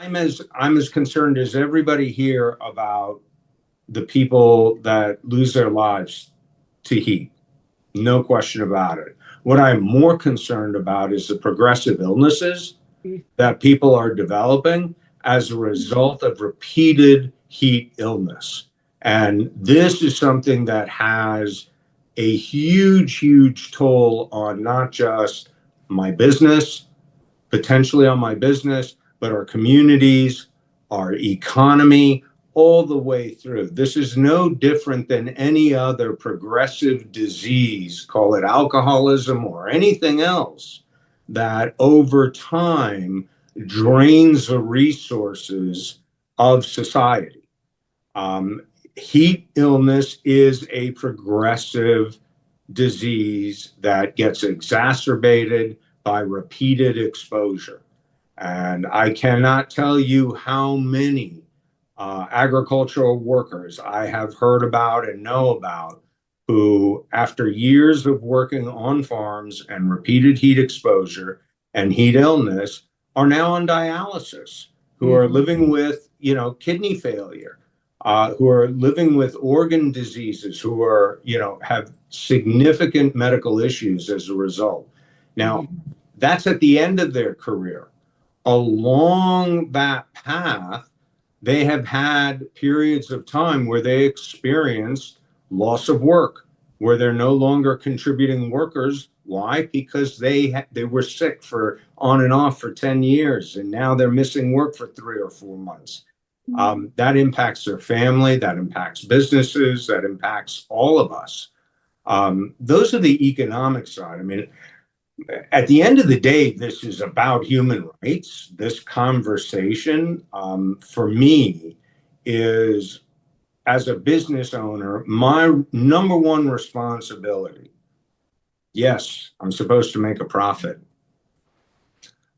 I'm as concerned as everybody here about the people that lose their lives to heat. No question about it. What I'm more concerned about is the progressive illnesses that people are developing as a result of repeated heat illness. And this is something that has a huge, huge toll on not just my business, potentially on my business, but our communities, our economy, all the way through. This is no different than any other progressive disease, call it alcoholism or anything else, that over time drains the resources of society. Heat illness is a progressive disease that gets exacerbated by repeated exposure. And I cannot tell you how many agricultural workers I have heard about and know about who, after years of working on farms and repeated heat exposure and heat illness, are now on dialysis, who are living with, kidney failure, who are living with organ diseases, who are, have significant medical issues as a result. Now, that's at the end of their career. Along that path, they have had periods of time where they experienced loss of work, where they're no longer contributing workers. Why? Because they were sick for on and off for 10 years, and now they're missing work for 3 or 4 months. That impacts their family, that impacts businesses, that impacts all of us. Those are the economic side. I mean, at the end of the day, this is about human rights. This conversation, for me, is, as a business owner, my number one responsibility. Yes, I'm supposed to make a profit.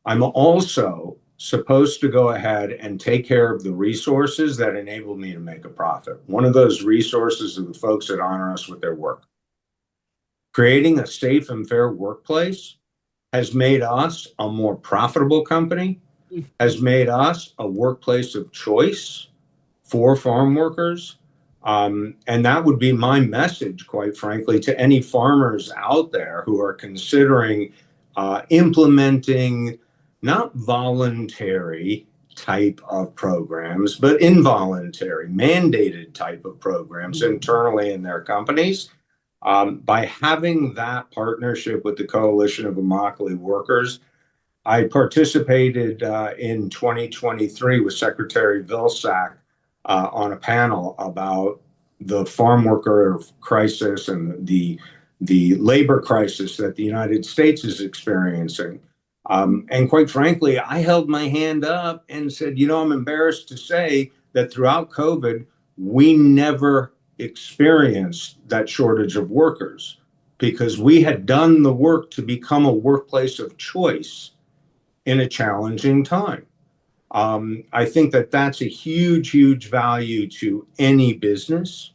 I'm also supposed to go ahead and take care of the resources that enable me to make a profit. One of those resources are the folks that honor us with their work. Creating a safe and fair workplace has made us a more profitable company, has made us a workplace of choice for farm workers. And that would be my message, quite frankly, to any farmers out there who are considering implementing not voluntary type of programs, but involuntary, mandated type of programs internally in their companies. By having that partnership with the Coalition of Immokalee Workers, I participated in 2023 with Secretary Vilsack on a panel about the farm worker crisis and the labor crisis that the United States is experiencing. And quite frankly, I held my hand up and said, I'm embarrassed to say that throughout COVID, we never experienced that shortage of workers because we had done the work to become a workplace of choice in a challenging time. I think that that's a huge, huge value to any business,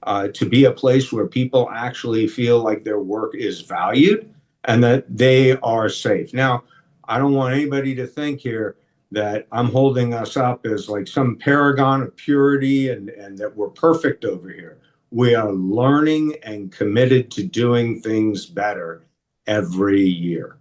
to be a place where people actually feel like their work is valued and that they are safe. Now, I don't want anybody to think here that I'm holding us up as like some paragon of purity and that we're perfect over here. We are learning and committed to doing things better every year.